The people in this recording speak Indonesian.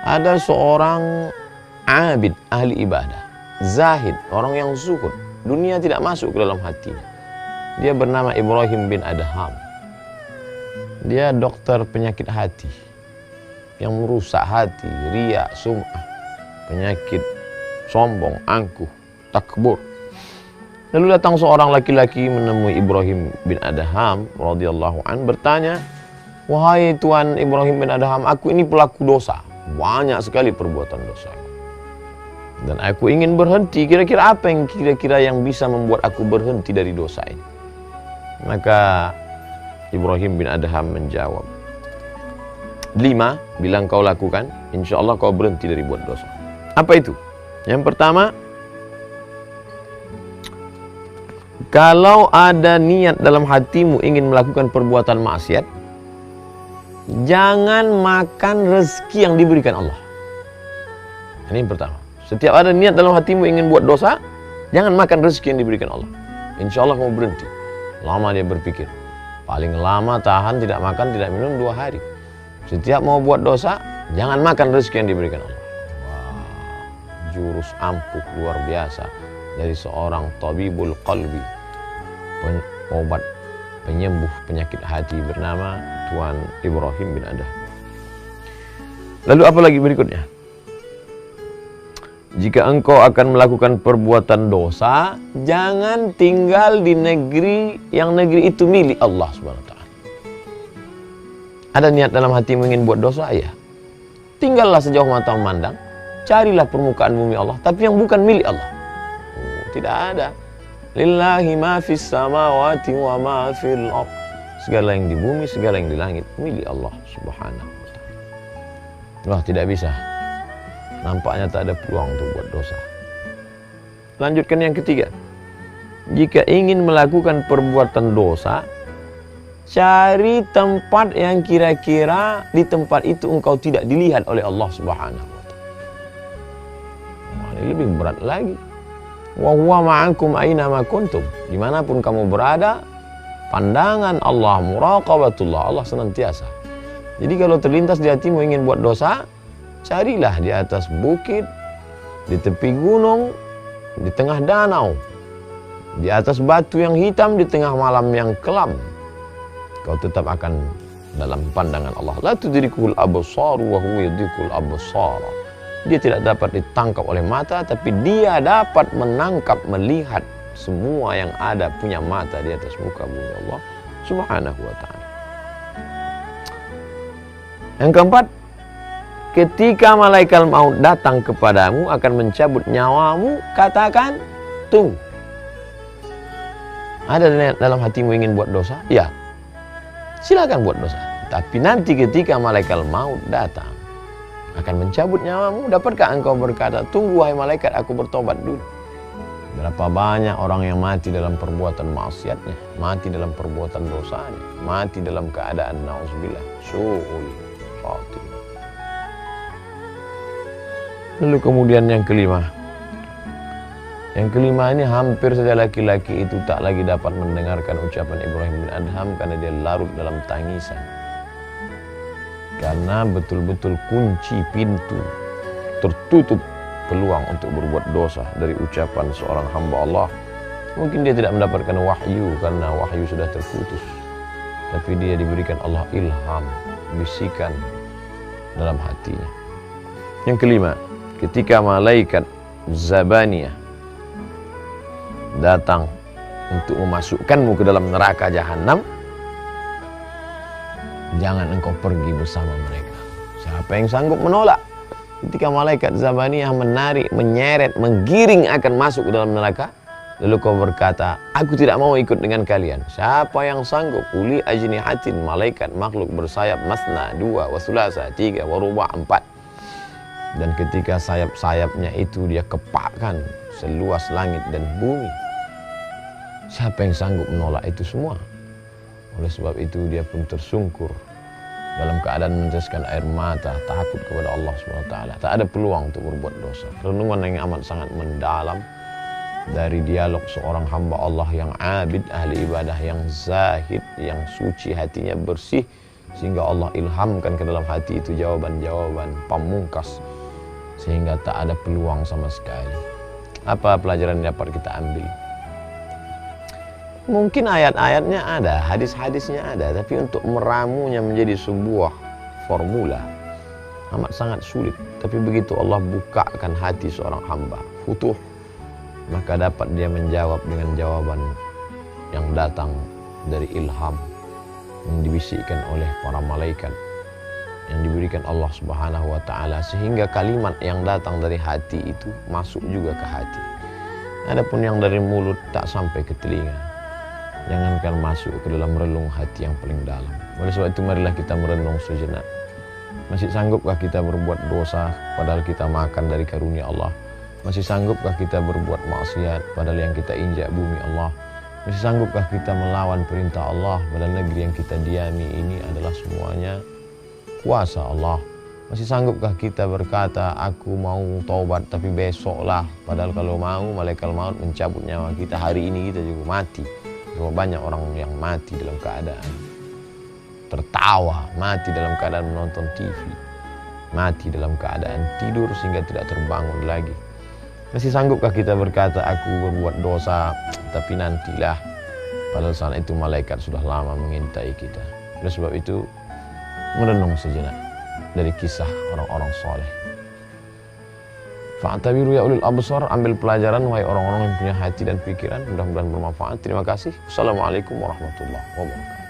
Ada seorang abid, ahli ibadah, zahid, orang yang zuhud, dunia tidak masuk ke dalam hatinya. Dia bernama Ibrahim bin Adham. Dia dokter penyakit hati yang merusak hati, riya, sum'ah, penyakit sombong, angkuh, takbur. Lalu datang seorang laki-laki menemui Ibrahim bin Adham radhiyallahu an, bertanya, "Wahai Tuan Ibrahim bin Adham, aku ini pelaku dosa. Banyak sekali perbuatan dosa. Dan aku ingin berhenti. Kira-kira apa yang bisa membuat aku berhenti dari dosa ini?" Maka Ibrahim bin Adham menjawab, 5 bilang kau lakukan, insya Allah kau berhenti dari buat dosa. Apa itu? Yang pertama, kalau ada niat dalam hatimu ingin melakukan perbuatan maksiat, jangan makan rezeki yang diberikan Allah. Ini yang pertama. Setiap ada niat dalam hatimu ingin buat dosa, jangan makan rezeki yang diberikan Allah. Insya Allah kamu berhenti. Lama dia berpikir. Paling lama tahan tidak makan, tidak minum 2 hari. Setiap mau buat dosa, jangan makan rezeki yang diberikan Allah. Wah, jurus ampuh luar biasa dari seorang tabibul qalbi, obat penyembuh penyakit hati bernama Tuan Ibrahim bin Adham. Lalu apa lagi berikutnya? Jika engkau akan melakukan perbuatan dosa, jangan tinggal di negeri yang negeri itu milik Allah Subhanahu wa taala. Ada niat dalam hatimu ingin buat dosa, ya. Tinggallah sejauh mata memandang, carilah permukaan bumi Allah, tapi yang bukan milik Allah. Tidak ada. Lillahi ma fis samawati wa ma fil ardh. Segala yang di bumi, segala yang di langit milik Allah Subhanahu wa taala. Wah, tidak bisa. Nampaknya tak ada peluang untuk buat dosa. Lanjutkan yang ketiga. Jika ingin melakukan perbuatan dosa, cari tempat yang kira-kira di tempat itu engkau tidak dilihat oleh Allah Subhanahu wa taala. Ini lebih berat lagi. Wa huwa ma'akum aina ma kuntum. Dimanapun kamu berada, pandangan Allah, muraqabatullah, Allah senantiasa. Jadi kalau terlintas di hatimu ingin buat dosa, carilah di atas bukit, di tepi gunung, di tengah danau, di atas batu yang hitam, di tengah malam yang kelam. Kau tetap akan dalam pandangan Allah. La tudrikul absar wa huwa yudrikul absar. Dia tidak dapat ditangkap oleh mata, tapi dia dapat menangkap, melihat semua yang ada, punya mata di atas muka bumi Allah Subhanahu wa taala. Yang keempat, ketika malaikat maut datang kepadamu akan mencabut nyawamu, katakan, tunggu. Ada niat dalam hatimu ingin buat dosa? Ya, silakan buat dosa. Tapi nanti ketika malaikat maut datang akan mencabut nyawamu, dapatkah engkau berkata, tunggu wahai malaikat, aku bertobat dulu? Berapa banyak orang yang mati dalam perbuatan maksiatnya, mati dalam perbuatan dosanya, mati dalam keadaan nauzubillah su'ul khatimah. Lalu kemudian yang kelima. Yang kelima ini hampir saja laki-laki itu tak lagi dapat mendengarkan ucapan Ibrahim bin Adham karena dia larut dalam tangisan. Karena betul-betul kunci pintu, tertutup peluang untuk berbuat dosa dari ucapan seorang hamba Allah. Mungkin dia tidak mendapatkan wahyu karena wahyu sudah terputus. Tapi dia diberikan Allah ilham, bisikan dalam hatinya. Yang kelima, ketika malaikat Zabaniyah datang untuk memasukkanmu ke dalam neraka jahanam, jangan engkau pergi bersama mereka. Siapa yang sanggup menolak? Ketika malaikat Zabaniyah menarik, menyeret, menggiring akan masuk ke dalam neraka, lalu kau berkata, aku tidak mau ikut dengan kalian. Siapa yang sanggup? Uli ajnihatin, malaikat makhluk bersayap, masna, 2, wa sulasa, 3, wa ruba', 4. Dan ketika sayap-sayapnya itu dia kepakkan seluas langit dan bumi, siapa yang sanggup menolak itu semua? Oleh sebab itu dia pun tersungkur dalam keadaan meneteskan air mata, takut kepada Allah SWT. Tak ada peluang untuk berbuat dosa. Renungan yang amat sangat mendalam dari dialog seorang hamba Allah yang abid, ahli ibadah, yang zahid, yang suci, hatinya bersih, sehingga Allah ilhamkan ke dalam hati itu jawaban-jawaban pamungkas, sehingga tak ada peluang sama sekali. Apa pelajaran yang dapat kita ambil? Mungkin ayat-ayatnya ada, hadis-hadisnya ada, tapi untuk meramunya menjadi sebuah formula amat sangat sulit. Tapi begitu Allah bukakan hati seorang hamba, futuh, maka dapat dia menjawab dengan jawaban yang datang dari ilham yang dibisikkan oleh para malaikat, yang diberikan Allah Subhanahu wa taala, sehingga kalimat yang datang dari hati itu masuk juga ke hati. Adapun yang dari mulut tak sampai ke telinga, jangankan masuk ke dalam relung hati yang paling dalam. Oleh sebab itu marilah kita merenung sejenak. Masih sanggupkah kita berbuat dosa padahal kita makan dari karunia Allah? Masih sanggupkah kita berbuat maksiat padahal yang kita injak bumi Allah? Masih sanggupkah kita melawan perintah Allah padahal negeri yang kita diami ini adalah semuanya kuasa Allah? Masih sanggupkah kita berkata, aku mau taubat tapi besoklah, padahal kalau mau malaikat maut mencabut nyawa kita hari ini, kita juga mati. Sebab banyak orang yang mati dalam keadaan tertawa, mati dalam keadaan menonton TV, mati dalam keadaan tidur sehingga tidak terbangun lagi. Masih sanggupkah kita berkata, aku berbuat dosa tapi nantilah, padahal saat itu malaikat sudah lama mengintai kita. Oleh sebab itu merenung sejenak dari kisah orang-orang soleh. Fa'tabiru ya ulil absar, ambil pelajaran wahai orang-orang yang punya hati dan pikiran. Mudah-mudahan bermanfaat. Terima kasih. Assalamualaikum warahmatullahi wabarakatuh.